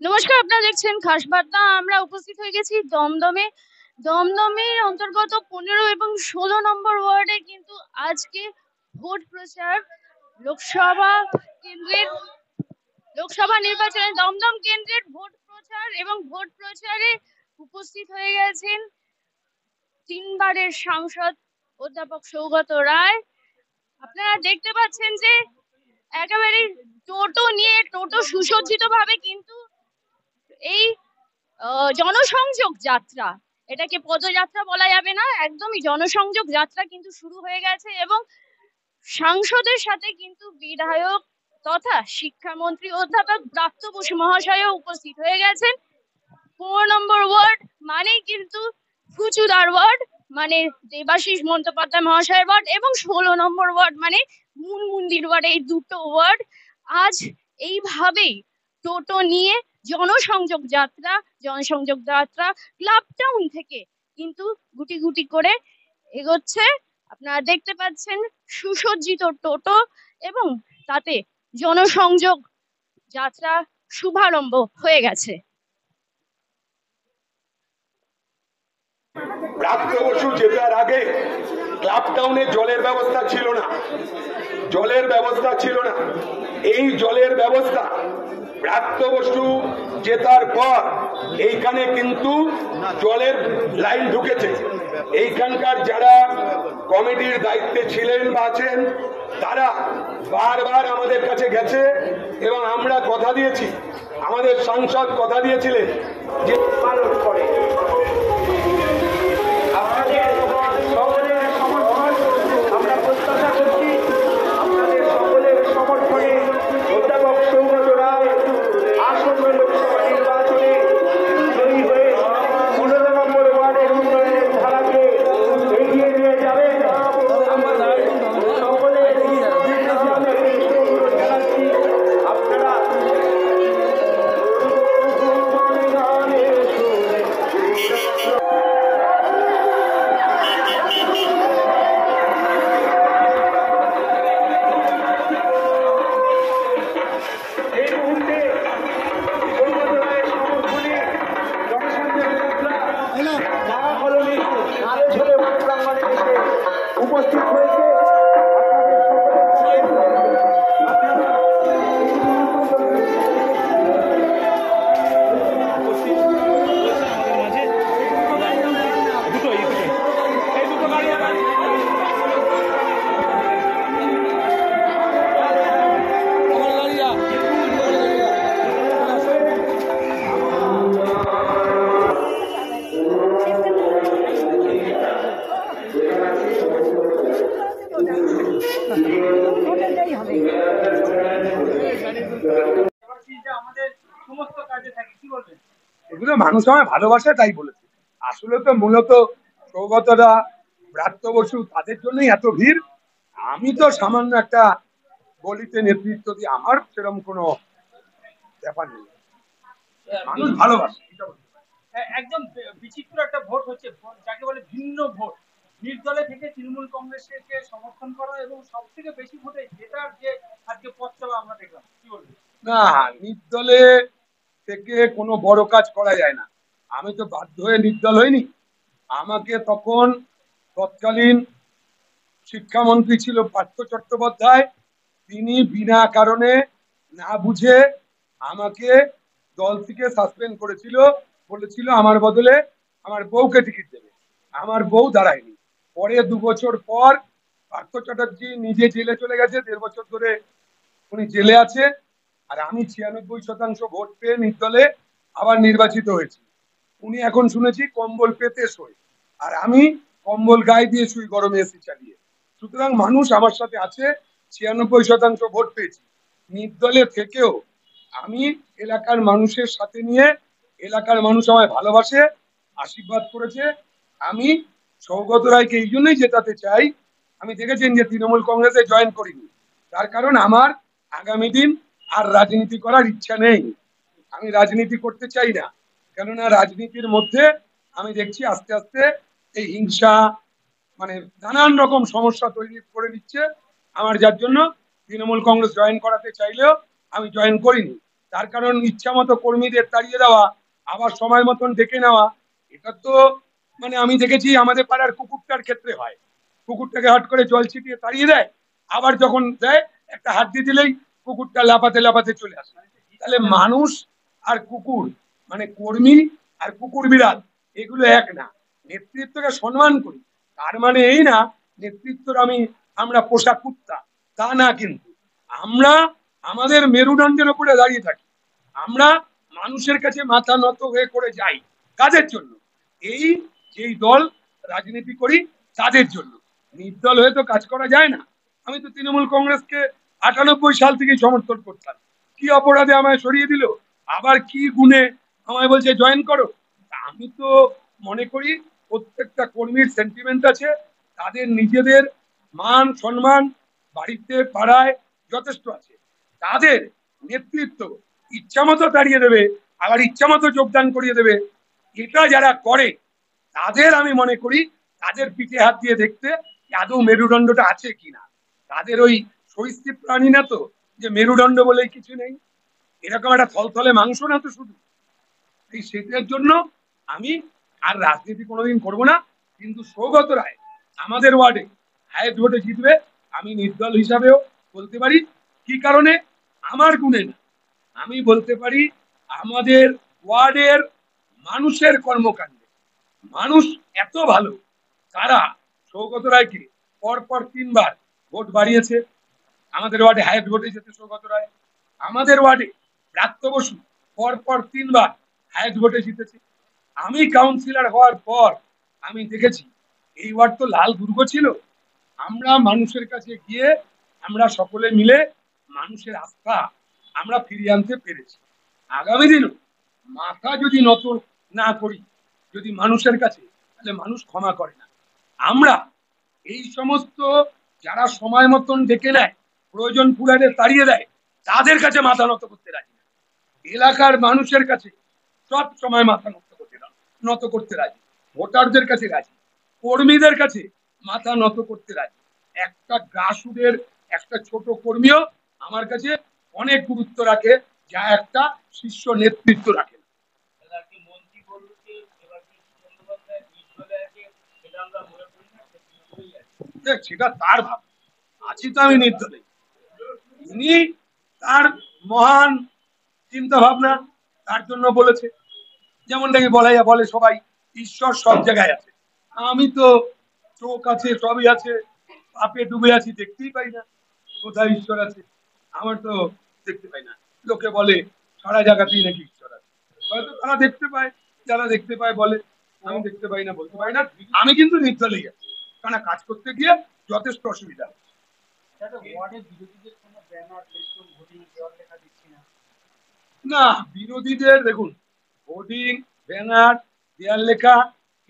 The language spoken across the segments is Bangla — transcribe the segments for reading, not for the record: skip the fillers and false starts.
নমস্কার, আপনারা দেখছেন খাস বার্তা। আমরা উপস্থিত হয়ে গেছি দমদমে। দমদমের অন্তর্গত 15 এবং 16 নম্বর ওয়ার্ডে কিন্তু আজকে ভোট প্রচার। লোকসভা কেন্দ্রের লোকসভা নির্বাচনে দমদম কেন্দ্রের ভোট প্রচার এবং ভোট প্রচারে উপস্থিত হয়ে গেছেন তিনবারের সাংসদ অধ্যাপক সৌগত রায়। আপনারা দেখতে পাচ্ছেন যে একেবারে টোটো সুসজ্জিত ভাবে কিন্তু এই জনসংযোগ যাত্রা, এটাকে পদযাত্রা বলা যাবে না, একদমই জনসংযোগ যাত্রা কিন্তু শুরু হয়ে গেছে এবং সাংসদের সাথে কিন্তু বিধায়ক তথা শিক্ষামন্ত্রী অধ্যাপক ব্রাত্য বসু মহাশয়ও উপস্থিত হয়ে গেছেন। 4 নম্বর ওয়ার্ড মানেই কিন্তু ফুচুদার ওয়ার্ড, মানে দেবাশিস বন্দ্যোপাধ্যায় মহাশয়ের ওয়ার্ড, এবং 16 নম্বর ওয়ার্ড মানে মুনমুন্দির ওয়ার্ড। এই দুটো ওয়ার্ড আজ এইভাবেই টোটো নিয়ে জনসংযোগ যাত্রা ক্লাব টাউন থেকে কিন্তু গুটি গুটি করে এগোচ্ছে। আপনারা দেখতে পাচ্ছেন সুসজ্জিত টোটো এবং তাতে জনসংযোগ যাত্রা শুভারম্ভ হয়ে গেছে। ব্রাত্য বসু জেতার আগে ক্লাব টাউনে জলের ব্যবস্থা ছিল না। এই জলের ব্যবস্থা ব্রাত্য বসু জেতার পর এইখানে কিন্তু জলের লাইন ঢুকেছে। এইখানকার যারা কমিটির দায়িত্বে ছিলেন বা আছেন তারা বারবার আমাদের কাছে গেছে এবং আমরা কথা দিয়েছি, আমাদের সাংসদ কথা দিয়েছিলেন যে পালন করে। আমরা প্রত্যাশা করছি আপনাদের সকলের সমর্থনে অধ্যাপক সৌগত রায় আসন্ন লোকসভা নির্বাচনে জয়ী হয়ে 15 নম্বর ওয়ার্ডের উন্নয়নের ধারাকে এগিয়ে নিয়ে যাবেন। আমাদের সকলের জানাচ্ছি আপনারা উপস্থিত হয়েছে। এগুলো মানুষ আমায় ভালোবাসে তাই বলেছে। আসলে তো মূলত সৌগতরা, ব্রাত্য বসু, তাদের জন্যই এত ভিড়। আমি তো সামান্য একটা গলিতে নেতৃত্ব দিই, আমার সেরকম কোনো ব্যাপার নেই। মানুষ ভালোবাসে। একদম বিচিত্র একটা ভোট হচ্ছে, যাকে বলে ভিন্ন ভোট। নির্দলে থেকে তৃণমূল কংগ্রেসকে সমর্থন করা এবং সব থেকে বেশি ভোটে জেতার যে আজকে পথ চলা আমরা দেখলাম, কি বলবেন? না, নির্দলে থেকে কোনো বড় কাজ করা যায় না। আমি তো বাধ্য হয়ে নির্দল হইনি। আমাকে তখন তৎকালীন শিক্ষামন্ত্রী ছিল পার্থ চট্টোপাধ্যায়, তিনি বিনা কারণে না বুঝে আমাকে দল থেকে সাসপেন্ড করেছিল, বলেছিল আমার বদলে আমার বউকে টিকিট দেবে। আমার বউ দাঁড়ায়নি। পরে 2 বছর পর পার্থ চ্যাটার্জি নিজে জেলে চলে গেছে, 1.5 বছর ধরে উনি জেলে আছে। আর আমি 96% ভোট পেয়ে নির্দলে আবার নির্বাচিত হয়েছি। উনি এখন শুনেছি কম্বল পেতে শোয়, আর আমি কম্বল গায়ে দিয়ে শুই গরমে এসি চালিয়ে। সুতরাং মানুষ আমার সাথে আছে, 96% ভোট পেয়েছি। নির্দলে থেকেও আমি এলাকার মানুষের সাথে নিয়ে, এলাকার মানুষ আমায় ভালোবাসে, আশীর্বাদ করেছে। আমি সৌগত রায়কে এই জন্যই জেতাতে চাই। আমি দেখেছেন যে তৃণমূল কংগ্রেসে জয়েন করিনি, তার কারণ আমার আগামী দিন আর রাজনীতি করার ইচ্ছা নেই। আমি রাজনীতি করতে চাই না, কেননা রাজনীতির মধ্যে আমি দেখছি আস্তে আস্তে এই হিংসা, মানে নানান রকম সমস্যা তৈরি করে দিচ্ছে আমার, যার জন্য তৃণমূল কংগ্রেস জয়েন করাতে চাইলেও আমি জয়েন করিনি। তার কারণ ইচ্ছা মতো কর্মীদের তাড়িয়ে দেওয়া, আবার সময় মতন ডেকে নেওয়া, এটা তো মানে আমি দেখেছি আমাদের পাড়ার কুকুরটার ক্ষেত্রে হয়। কুকুরটাকে হট করে জল ছিটিয়ে তাড়িয়ে দেয়, আবার যখন দেয় একটা হাত দিয়ে দিলেই কুকুরটা লাফাতে লাফাতে চলে আসে। তাহলে মানুষ আর কুকুর মানে কর্মী আর কুকুর বিড়াল এগুলো এক না। নেতৃত্বকে সম্মান করি, তার মানে এই না নেতৃত্বর আমরা পোষা কুত্তা, তা না। কিন্তু আমরা আমাদের মেরুদণ্ডের উপরে দাঁড়িয়ে থাকি, আমরা মানুষের কাছে মাথা নত হয়ে করে যাই। কাদের জন্য? এই যেই দল রাজনীতি করি তাদের জন্য। নির্দল হয়ে তো কাজ করা যায় না। আমি তো তৃণমূল কংগ্রেসকে 98 সাল থেকে সমর্থন করতাম। কি অপরাধে আমায় সরিয়ে দিল, আবার কি গুণে আমায় বলছে জয়েন করো। আমি তো মনে করি প্রত্যেকটা কর্মীর সেন্টিমেন্ট আছে, তাদের নিজেদের মান সম্মান বাড়িতে পাড়ায় যথেষ্ট আছে। তাদের নেতৃত্ব ইচ্ছামতো তাড়িয়ে দেবে, আবার ইচ্ছামতো যোগদান করিয়ে দেবে, এটা যারা করে তাদের আমি মনে করি তাদের পিঠে হাত দিয়ে দেখতে আদৌ মেরুদণ্ডটা আছে কিনা। তাদের ওই সরীসৃপ প্রাণী না তো, যে মেরুদণ্ড বলেই কিছু নেই, এরকম একটা থলথলে মাংস না তো শুধু। এই সেটার জন্য আমি আর রাজনীতি কোনোদিন করবো না। কিন্তু সৌগত রায় আমাদের ওয়ার্ডে হায়েস্ট ভোটে জিতবে, আমি নির্দল হিসাবেও বলতে পারি। কি কারণে? আমার গুণে না, আমি বলতে পারি আমাদের ওয়ার্ডের মানুষের কর্মকাণ্ডে। মানুষ এত ভালো, তারা সৌগত রায়কে পরপর 3বার ভোট বাড়িয়েছে। আমাদের ওয়ার্ডে হায়েস্ট ভোটে যেতে সৌগত রায়। আমাদের ওয়ার্ডে ব্রাত্য বসু পরপর 3বার হায়েস্ট ভোটে জিতেছে। আমি কাউন্সিলর হওয়ার পর আমি দেখেছি এই ওয়ার্ড তো লাল দুর্গ ছিল। আমরা মানুষের কাছে গিয়ে আমরা সকলে মিলে মানুষের আস্থা আমরা ফিরিয়ে আনতে পেরেছি। আগামী দিনও মাথা যদি নত না করি যদি মানুষের কাছে, তাহলে মানুষ ক্ষমা করে না। আমরা এই সমস্ত যারা সময় মতন ডেকে নেয়, প্রয়োজন পুরালে তাড়িয়ে দেয়, তাদের কাছে মাথা নত করতে রাজি না। এলাকার মানুষের কাছে সব সময় মাথা নত করতে রাজি, ভোটারদের কাছে রাজি, কর্মীদের কাছে মাথা নত করতে রাজি। একটা গ্রাসরুটের একটা ছোট কর্মীও আমার কাছে অনেক গুরুত্ব রাখে, যা একটা শীর্ষ নেতৃত্ব রাখে। সেটা তার ভাব, আছি তো আমি নির্দলে। তিনি তার মহান চিন্তা ভাবনা তার জন্য বলেছে। যেমনটাকে বলে সবাই ঈশ্বর সব জায়গায় আছে, আমি তো চোখ আছে সবই আছে, পাপে ডুবে আছি, দেখতেই পাই না কোথায় ঈশ্বর আছে। আমার তো দেখতে পাই না। লোকে বলে সারা জায়গাতেই নাকি ঈশ্বর আছে, হয়তো তারা দেখতে পায়, যারা দেখতে পায় বলে, আমি দেখতে পাই না, বলতে পারি না। আমি কিন্তু নির্দলেই আছি, কারণ কাজ করতে গিয়ে যথেষ্ট অসুবিধা হচ্ছে। না, বিরোধীদের দেখুন হোর্ডিং ব্যানার দেয়াল লেখা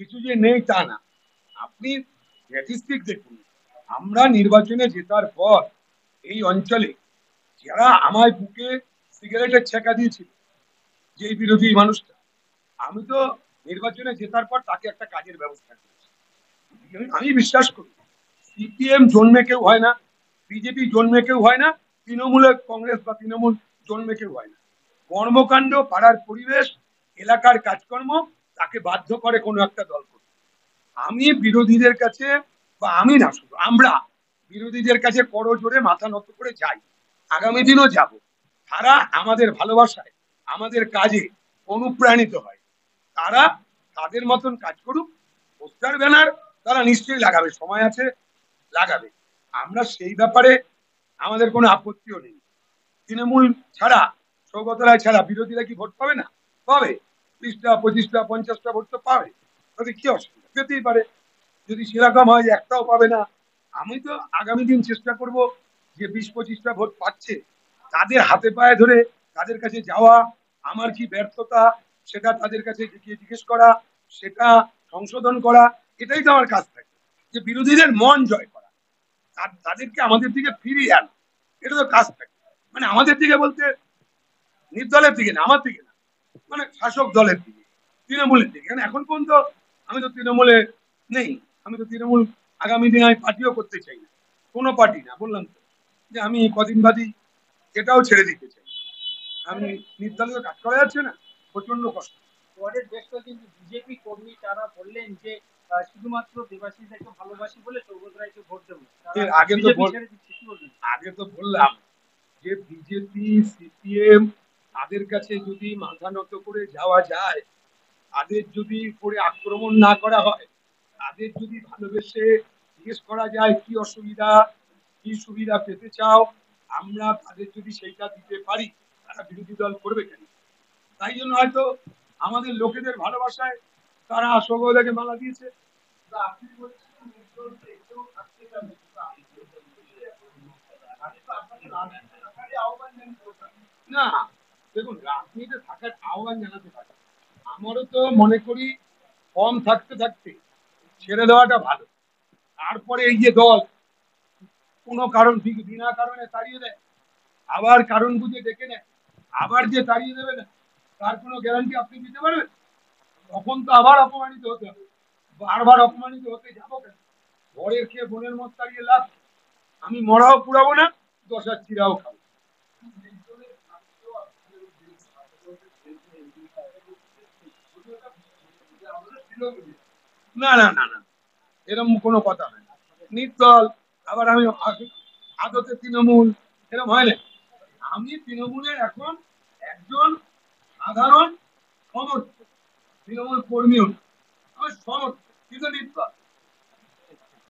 কিছু যে নেই তা না। আপনি স্ট্যাটিস্টিক দেখুন, আমরা নির্বাচনে জেতার পর এই অঞ্চলে যারা আমায় বুকে সিগারেটের ছেঁকা দিয়েছিল, যে বিরোধী মানুষটা, আমি তো নির্বাচনে জেতার পর তাকে একটা কাজের ব্যবস্থা করেছি। আমি বিশ্বাস করি সিপিএম জন্মে কেউ হয় না, বিজেপি জন্মে কেউ হয় না, তৃণমূলের কংগ্রেস বা তৃণমূল জন্মে কেউ হয় না। কর্মকাণ্ড, পাড়ার পরিবেশ, এলাকার কাজকর্ম তাকে বাধ্য করে কোনো একটা দল করতে। আমি বিরোধীদের কাছে, বা আমি না শুধু আমরা বিরোধীদের কাছে করজোড়ে মাথা নত করে যাই, আগামী দিনও যাব। তারা আমাদের ভালোবাসায় আমাদের কাজে অনুপ্রাণিত হয়, তারা তাদের মতন কাজ করুক। পোস্টার ব্যানার তারা নিশ্চয়ই লাগাবে, সময় আছে লাগাবে, আমরা সেই ব্যাপারে আমাদের কোনো আপত্তিও নেই। তৃণমূল ছাড়া, সৌগত রায় ছাড়া বিরোধীরা কি ভোট পাবে না? পাবে, 30টা 25টা 50টা ভোট তো পাবে। তাতে কি অসুবিধা? পেতেই পারে। যদি সেরকম হয় একটাও পাবে না, আমি তো আগামী দিন চেষ্টা করব যে 20-25টা ভোট পাচ্ছে তাদের হাতে পায়ে ধরে তাদের কাছে যাওয়া, আমার কি ব্যর্থতা সেটা তাদের কাছে গিয়ে জিজ্ঞেস করা, সেটা সংশোধন করা। এটাই তো আমার কাজ থাকে, যে বিরোধীদের মন জয় করা, তাদেরকে আমাদের দিকে ফিরিয়ে আনা, এটা তো কাজ থাকে। মানে আমাদের দিকে বলতে নির্দলের দিকে না, আমার দিকে না, মানে শাসক দলের দিকে, তৃণমূলের দিকে। এখন পর্যন্ত আমি তো তৃণমূলে নেই, আমি তো তৃণমূল আগামী দিনে আমি পার্টিও করতে চাই না, কোনো পার্টি না। বললাম তো যে আমি কদিন বাদই এটাও ছেড়ে দিতে চাই। আমি নির্দলীয় কাজ করা যাচ্ছে না, প্রচন্ড কষ্ট। ওয়ার্ডের বেশ কয়েকজন বিজেপি কর্মী তারা বললেন যে শুধুমাত্র দেবাশিসকে ভালোবাসি বলে সৌগত রায়কে ভোট দেবো। এর আগে তো বললাম যে বিজেপি সিপিএম তাদের কাছে যদি মাথা নত করে যাওয়া যায়, তাদের যদি উপরে আক্রমণ না করা হয়, তাদের যদি ভালোবেসে জিজ্ঞেস করা যায় কি অসুবিধা, কি সুবিধা পেতে চাও, আমরা তাদের যদি সেইটা দিতে পারি, তারা বিরোধী দল করবে কেন? তাই জন্য হয়তো আমাদের লোকেদের ভালোবাসায় তারা সৌগতকে মালা দিয়েছে। না, দেখুন, রাজনীতিতে থাকার আহ্বান জানাতে পারে। আমারও তো মনে করি কম থাকতে থাকতে ছেড়ে দেওয়াটা ভালো। তারপরে এই যে দল কোনো কারণ ঠিক বিনা কারণে তাড়িয়ে দেয়, আবার কারণ বুঝে ডেকে নেয়, আবার যে তাড়িয়ে দেবে না তার কোনো গ্যারান্টি আপনি দিতে পারবেন? তখন তো আবার অপমানিত হতে হবে। বারবার অপমানিত হতে যাবো কেন? ঘরের খেয়ে বোনের মত তাড়িয়ে লাভ। আমি মরাও পুরাবো না, দশার চিরাও খাবো। না না না না, এরকম কোনো কথা হয় না। নির্দল, আবার আমি আদতে তৃণমূল, এরকম হয় না। আমি তৃণমূলের এখন একজন সাধারণ সমর্থক, তৃণমূল কর্মীও না, আমি সমর্থক, কিন্তু নির্দল।